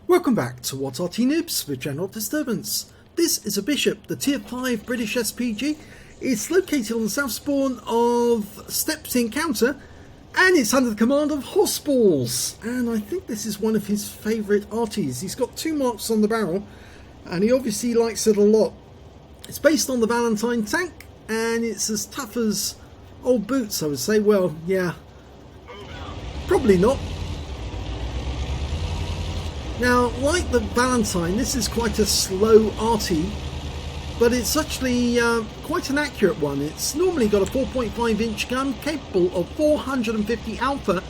Welcome back to What's Arty Noobs with General Disturbance. This is a Bishop, the Tier 5 British SPG. It's located on the south spawn of Steps Encounter, and it's under the command of hossballs. And I think this is one of his favourite arties. He's got 2 marks on the barrel, and he obviously likes it a lot. It's based on the Valentine tank, and it's as tough as old boots, I would say. Well, yeah, probably not. Now, like the Valentine, this is quite a slow arty, but it's actually quite an accurate one. It's normally got a 4.5 inch gun capable of 450 alpha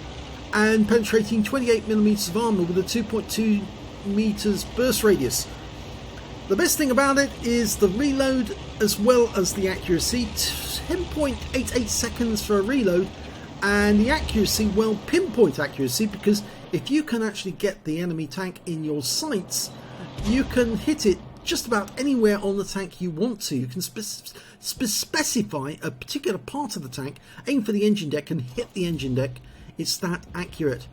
and penetrating 28mm of armour with a 2.2 meters burst radius. The best thing about it is the reload as well as the accuracy. 10.88 seconds for a reload, and the accuracy, well, pinpoint accuracy, because if you can actually get the enemy tank in your sights, you can hit it just about anywhere on the tank you want to. You can specify a particular part of the tank, aim for the engine deck and hit the engine deck. It's that accurate.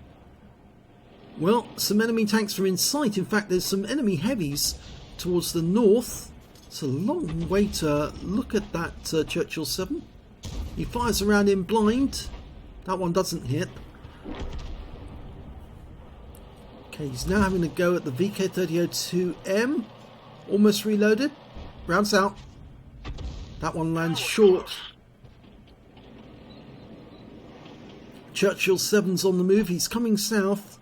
Well, some enemy tanks are in sight. In fact, there's some enemy heavies towards the north. It's a long way to look at that Churchill 7. He fires around in blind. That one doesn't hit. Okay, he's now having a go at the VK3002M. Almost reloaded. Rounds out. That one lands short. Churchill 7's on the move. He's coming south.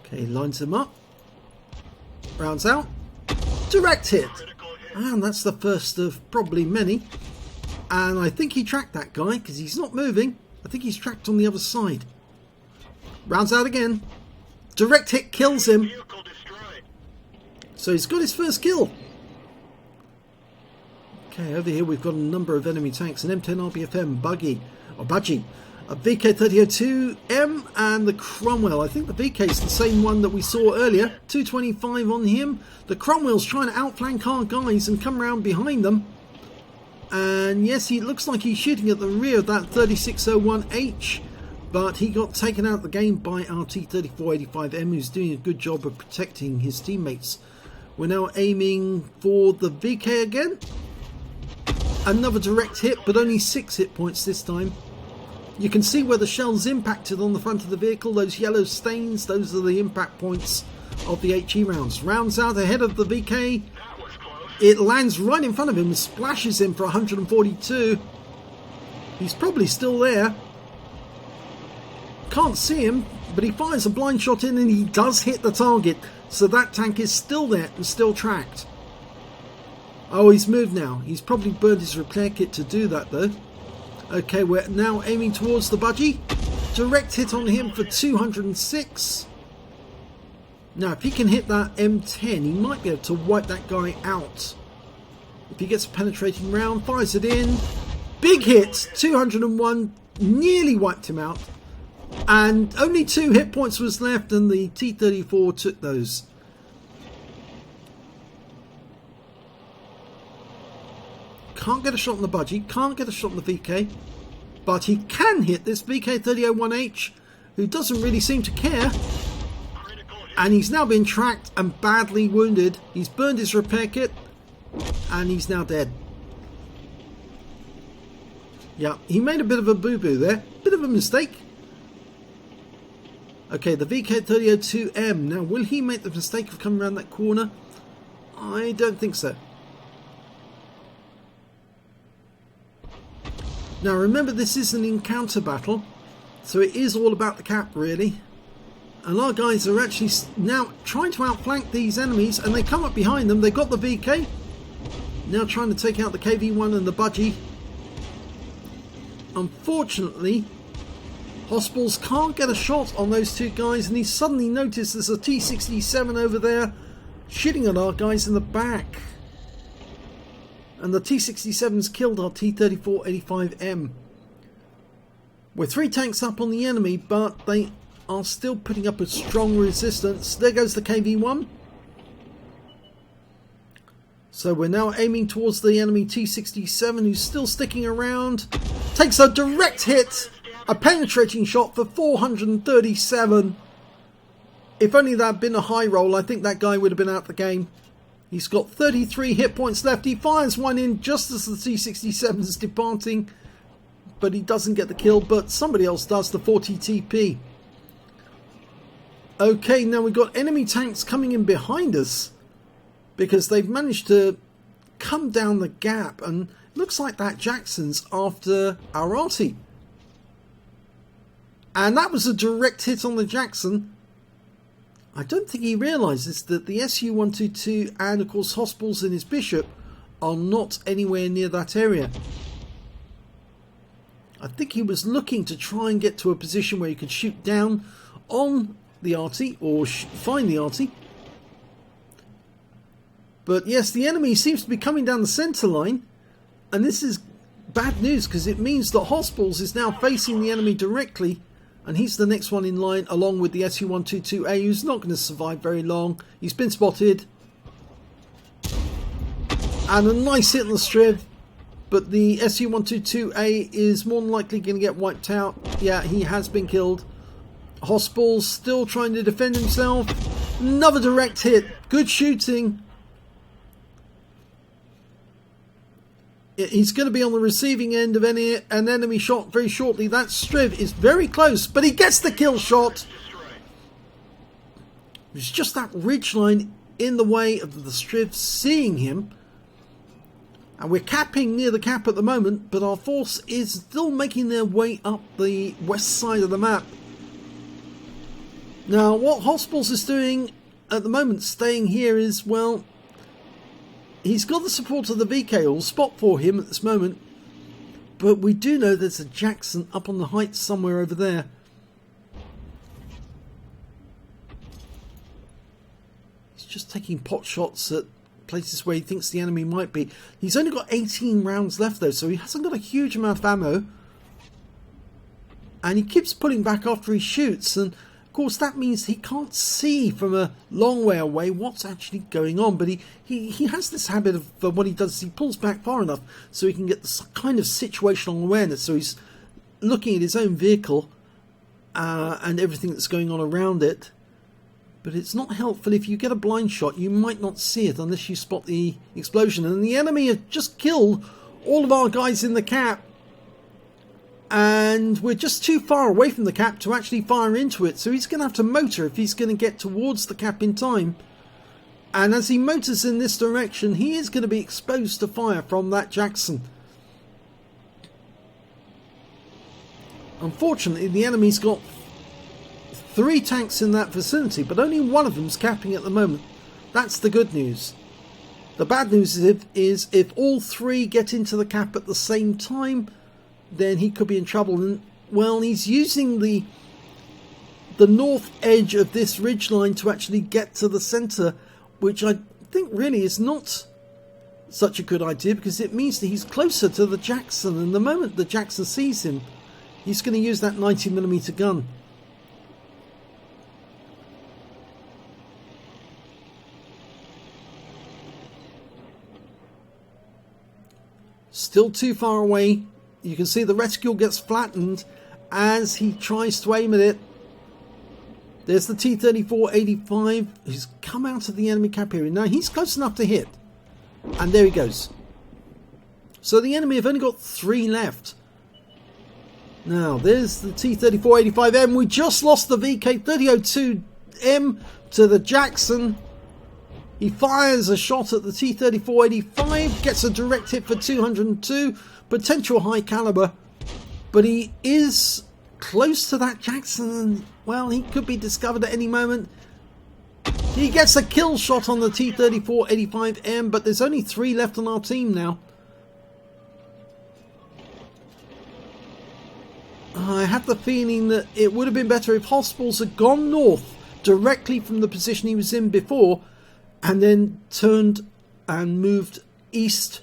Okay, lines him up. Rounds out. Direct hit. And that's the first of probably many. And I think he tracked that guy because he's not moving. I think he's tracked on the other side. Rounds out again. Direct hit kills him. So he's got his first kill. Okay, over here we've got a number of enemy tanks. An M10 RBFM, Budgie, a VK3002M, and the Cromwell. I think the VK is the same one that we saw earlier. 225 on him. The Cromwell's trying to outflank our guys and come around behind them. And yes, he looks like he's shooting at the rear of that 3601H, but he got taken out of the game by our T3485M, who's doing a good job of protecting his teammates. We're now aiming for the VK again. Another direct hit, but only 6 hit points this time. You can see where the shell's impacted on the front of the vehicle. Those yellow stains, those are the impact points of the HE rounds. Rounds out ahead of the VK. It lands right in front of him and splashes him for 142. He's probably still there. Can't see him, but he fires a blind shot in and he does hit the target. So that tank is still there and still tracked. Oh, he's moved now. He's probably burned his repair kit to do that though. Okay, we're now aiming towards the Budgie. Direct hit on him for 206. Now, if he can hit that M10, he might be able to wipe that guy out. If he gets a penetrating round, fires it in. Big hit, 201, nearly wiped him out. And only 2 hit points was left, and the T-34 took those. Can't get a shot on the Budgie, can't get a shot on the VK. But he can hit this VK3001H, who doesn't really seem to care. And he's now been tracked and badly wounded. He's burned his repair kit, and he's now dead. Yeah, he made a bit of a boo-boo there. Bit of a mistake. Okay, the VK3002M. Now, will he make the mistake of coming around that corner? I don't think so. Now, remember, this is an encounter battle, so it is all about the cap, really. And our guys are actually now trying to outflank these enemies, and they come up behind them. They've got the VK. Now trying to take out the KV-1 and the Budgie. Unfortunately, hossballs can't get a shot on those 2 guys, and he suddenly noticed there's a T67 over there shooting at our guys in the back. And the T67's killed our T3485M. We're 3 tanks up on the enemy, but they are still putting up a strong resistance. There goes the KV-1. So we're now aiming towards the enemy T67, who's still sticking around. Takes a direct hit, a penetrating shot for 437. If only that had been a high roll, I think that guy would have been out the game. He's got 33 hit points left. He fires one in just as the T-67 is departing, but he doesn't get the kill, but somebody else does, the 40 TP. Okay, now we've got enemy tanks coming in behind us because they've managed to come down the gap, and it looks like that Jackson's after our Arty. And that was a direct hit on the Jackson. I don't think he realises that the Su-122 and of course hossballs and his Bishop are not anywhere near that area. I think he was looking to try and get to a position where he could shoot down on the Arty or find the Arty. But yes, the enemy seems to be coming down the centre line, and this is bad news because it means that hossballs is now facing the enemy directly. And he's the next one in line, along with the Su-122A, who's not going to survive very long. He's been spotted. And a nice hit on the Striv. But the Su-122A is more than likely going to get wiped out. Yeah, he has been killed. hossballs still trying to defend himself. Another direct hit. Good shooting. He's going to be on the receiving end of an enemy shot very shortly. That Striv is very close, but he gets the kill shot. It's just that ridgeline in the way of the Striv seeing him. And we're capping near the cap at the moment, but our force is still making their way up the west side of the map. Now, what hossballs is doing at the moment, staying here, is, well, he's got the support of the VK, will spot for him at this moment, but we do know there's a Jackson up on the heights somewhere over there. He's just taking pot shots at places where he thinks the enemy might be. He's only got 18 rounds left though, so he hasn't got a huge amount of ammo, and he keeps pulling back after he shoots, and of course that means he can't see from a long way away what's actually going on, but he has this habit of what he does is he pulls back far enough so he can get this kind of situational awareness, so he's looking at his own vehicle and everything that's going on around it. But it's not helpful if you get a blind shot. You might not see it unless you spot the explosion, and the enemy have just killed all of our guys in the cap. And we're just too far away from the cap to actually fire into it. So he's going to have to motor if he's going to get towards the cap in time. And as he motors in this direction, he is going to be exposed to fire from that Jackson. Unfortunately, the enemy's got 3 tanks in that vicinity, but only one of them's capping at the moment. That's the good news. The bad news is if all 3 get into the cap at the same time, then he could be in trouble. And well, he's using the north edge of this ridgeline to actually get to the centre, which I think really is not such a good idea, because it means that he's closer to the Jackson, and the moment the Jackson sees him, he's going to use that 90mm gun. Still too far away. You can see the reticule gets flattened as he tries to aim at it. There's the T-34-85 who's come out of the enemy cap area. Now he's close enough to hit. And there he goes. So the enemy have only got 3 left. Now there's the T-34-85M. We just lost the VK-3002M to the Jackson. He fires a shot at the T-34-85, gets a direct hit for 202, potential high caliber, but he is close to that Jackson, and well, he could be discovered at any moment. He gets a kill shot on the T-34-85M, but there's only 3 left on our team now. I have the feeling that it would have been better if hossballs had gone north directly from the position he was in before, and then turned and moved east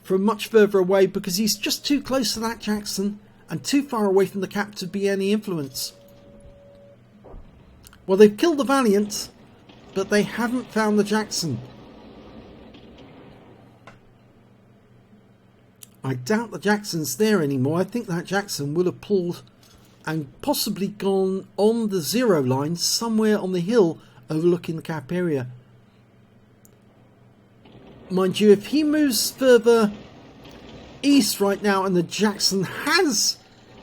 from much further away, because he's just too close to that Jackson and too far away from the cap to be any influence. Well, they've killed the Valiant, but they haven't found the Jackson. I doubt the Jackson's there anymore. I think that Jackson would have pulled and possibly gone on the 0 line somewhere on the hill overlooking the cap area. Mind you, if he moves further east right now and the Jackson has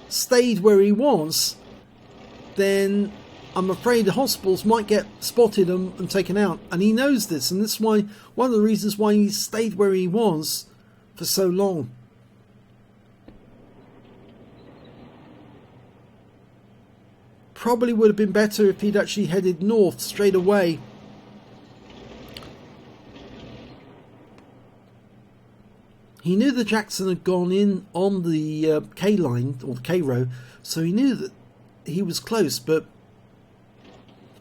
stayed where he was, then I'm afraid the hossballs might get spotted and taken out. And he knows this, and this is why one of the reasons why he stayed where he was for so long. Probably would have been better if he'd actually headed north straight away. He knew the Jackson had gone in on the K line, or the K row, so he knew that he was close, but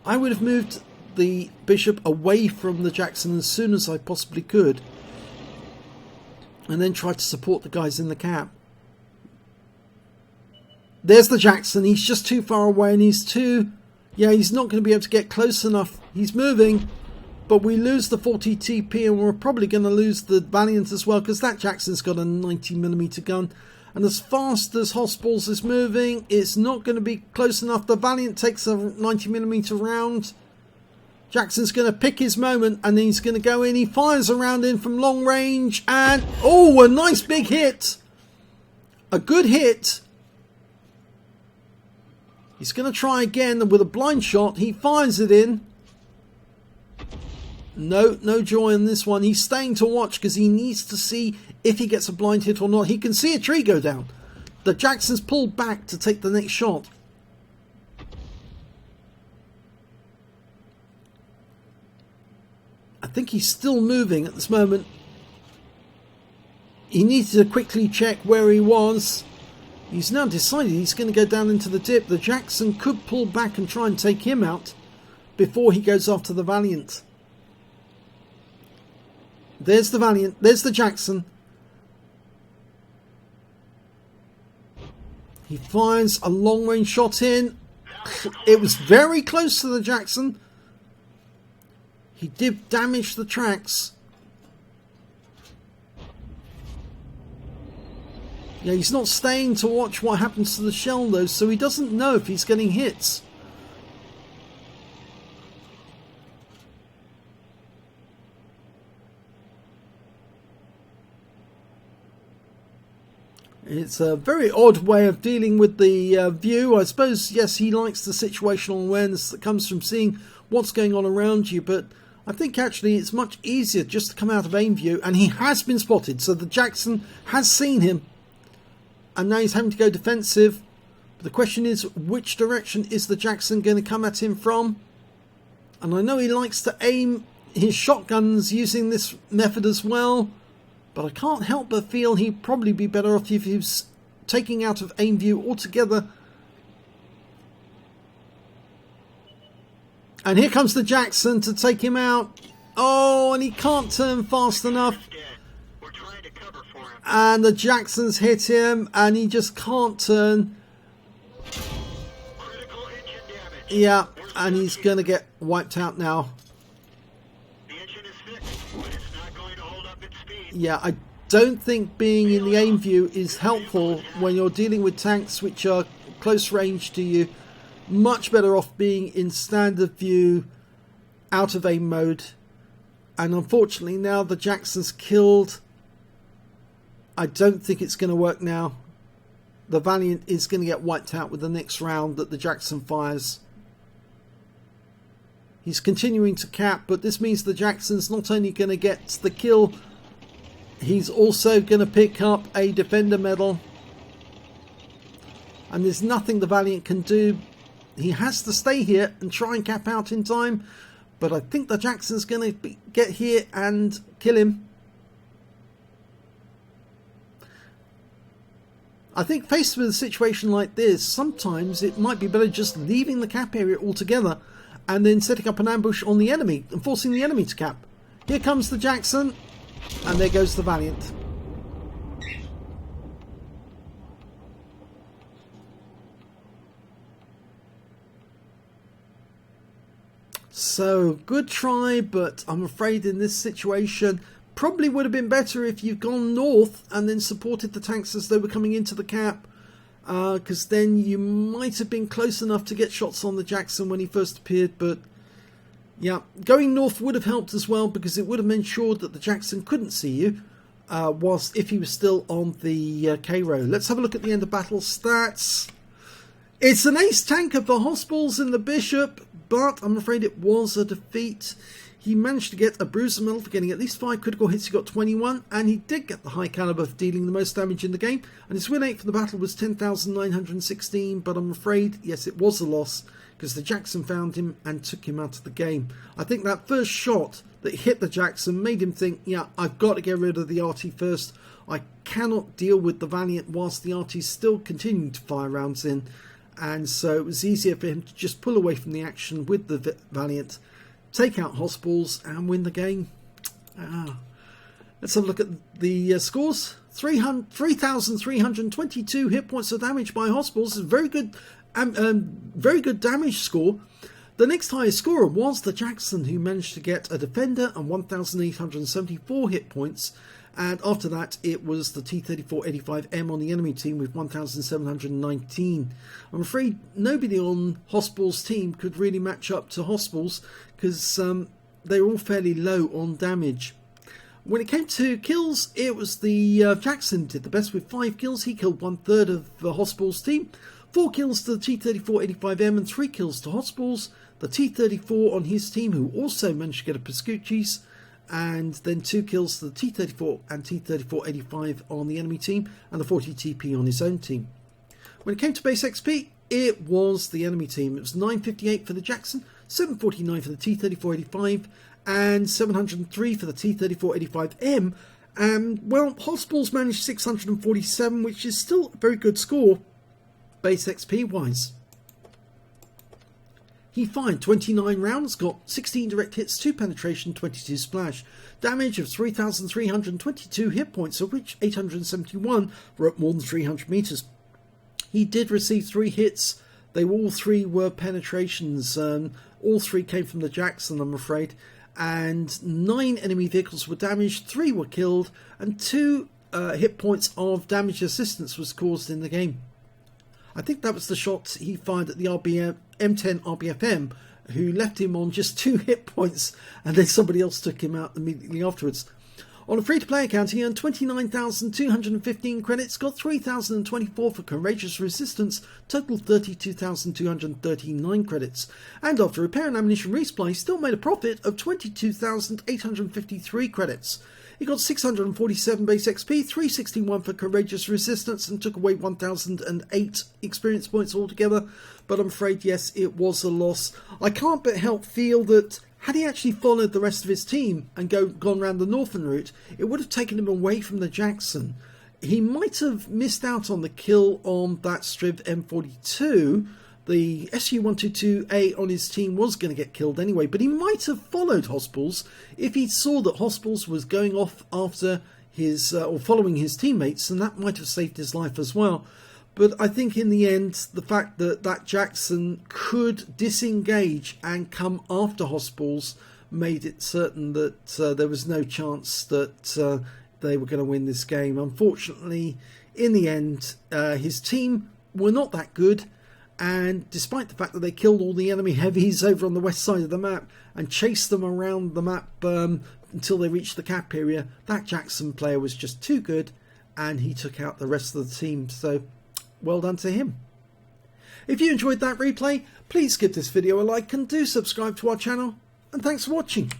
I would have moved the bishop away from the Jackson as soon as I possibly could, and then tried to support the guys in the cap. There's the Jackson. He's just too far away, and he's not going to be able to get close enough. He's moving, but we lose the 40 TP, and we're probably going to lose the Valiant as well, because that Jackson's got a 90mm gun. And as fast as hossballs is moving, it's not going to be close enough. The Valiant takes a 90mm round. Jackson's going to pick his moment, and then he's going to go in. He fires a round in from long range, and oh, a nice big hit. A good hit. He's going to try again with a blind shot. He fires it in. No joy in this one. He's staying to watch because he needs to see if he gets a blind hit or not. He can see a tree go down. The Jackson's pulled back to take the next shot. I think he's still moving at this moment. He needs to quickly check where he was. He's now decided he's going to go down into the dip. The Jackson could pull back and try and take him out before he goes after the Valiant. There's the Valiant. There's the Jackson. He fires a long-range shot in. It was very close to the Jackson. He did damage the tracks. Yeah, he's not staying to watch what happens to the shell though, so he doesn't know if he's getting hits. It's a very odd way of dealing with the view. I suppose, yes, he likes the situational awareness that comes from seeing what's going on around you, but I think actually it's much easier just to come out of aim view, and he has been spotted, so the Jackson has seen him, and now he's having to go defensive. But the question is, which direction is the Jackson going to come at him from? And I know he likes to aim his shotguns using this method as well, but I can't help but feel he'd probably be better off if he was taking out of aim view altogether. And here comes the Jackson to take him out. Oh, and he can't turn fast enough. And the Jackson's hit him, and he just can't turn. Yeah, and he's going to get wiped out now. Yeah, I don't think being in the aim view is helpful when you're dealing with tanks which are close range to you. Much better off being in standard view, out of aim mode. And unfortunately now the Jackson's killed. I don't think it's going to work now. The Valiant is going to get wiped out with the next round that the Jackson fires. He's continuing to cap, but this means the Jackson's not only going to get the kill, he's also going to pick up a Defender medal. And there's nothing the Valiant can do. He has to stay here and try and cap out in time. But I think the Jackson's going to get here and kill him. I think faced with a situation like this, sometimes it might be better just leaving the cap area altogether and then setting up an ambush on the enemy and forcing the enemy to cap. Here comes the Jackson, and there goes the Valiant. So, good try, but I'm afraid in this situation, probably would have been better if you'd gone north and then supported the tanks as they were coming into the cap. because then you might have been close enough to get shots on the Jackson when he first appeared. But yeah, going north would have helped as well, because it would have ensured that the Jackson couldn't see you whilst if he was still on the K row. Let's have a look at the end of battle stats. It's an ace tank of the hossballs in the Bishop, but I'm afraid it was a defeat. He managed to get a bruiser medal for getting at least 5 critical hits. He got 21, and he did get the high caliber for dealing the most damage in the game. And his win rate for the battle was 10,916, but I'm afraid, yes, it was a loss, because the Jackson found him and took him out of the game. I think that first shot that hit the Jackson made him think, yeah, I've got to get rid of the Arty first. I cannot deal with the Valiant whilst the Arty's still continuing to fire rounds in. And so it was easier for him to just pull away from the action with the Valiant, take out hossballs and win the game. Let's have a look at the scores. 3,322 hit points of damage by hossballs is a very good damage score. The next highest scorer was the Jackson, who managed to get a defender and 1,874 hit points. And after that, it was the T-3485M on the enemy team with 1,719. I'm afraid nobody on hossballs' team could really match up to hossballs, because they were all fairly low on damage. When it came to kills, it was the Jackson did the best with 5 kills. He killed 1/3 of the hossballs' team. 4 kills to the T-3485M and 3 kills to hossballs. The T-34 on his team, who also managed to get a Piscucci's, and then 2 kills to the T-34 and T-3485 on the enemy team, and the 40 TP on his own team. When it came to base XP, it was the enemy team. It was 958 for the Jackson, 749 for the T-3485, and 703 for the T-3485M. Well, hossballs managed 647, which is still a very good score, base XP wise. He fired 29 rounds, got 16 direct hits, 2 penetration, 22 splash. Damage of 3,322 hit points, of which 871 were at more than 300 meters. He did receive 3 hits. All 3 were penetrations. All 3 came from the Jackson, I'm afraid. And 9 enemy vehicles were damaged, 3 were killed, and 2 hit points of damage assistance was caused in the game. I think that was the shot he fired at the M10 RBFM, who left him on just 2 hit points, and then somebody else took him out immediately afterwards. On a free-to-play account, he earned 29,215 credits, got 3,024 for Courageous Resistance, total 32,239 credits. And after repair and ammunition resupply, he still made a profit of 22,853 credits. He got 647 base XP, 361 for Courageous Resistance, and took away 1,008 experience points altogether. But I'm afraid, yes, it was a loss. I can't but help feel that had he actually followed the rest of his team and gone round the northern route, it would have taken him away from the Jackson. He might have missed out on the kill on that Striv M42. The SU-122A on his team was going to get killed anyway, but he might have followed hossballs if he saw that hossballs was going off after his or following his teammates, and that might have saved his life as well. But I think in the end, the fact that that Jackson could disengage and come after hossballs made it certain that there was no chance that they were going to win this game. Unfortunately, in the end, his team were not that good. And despite the fact that they killed all the enemy heavies over on the west side of the map and chased them around the map until they reached the cap area, that Jackson player was just too good, and he took out the rest of the team. So, well done to him. If you enjoyed that replay, please give this video a like and do subscribe to our channel. And thanks for watching.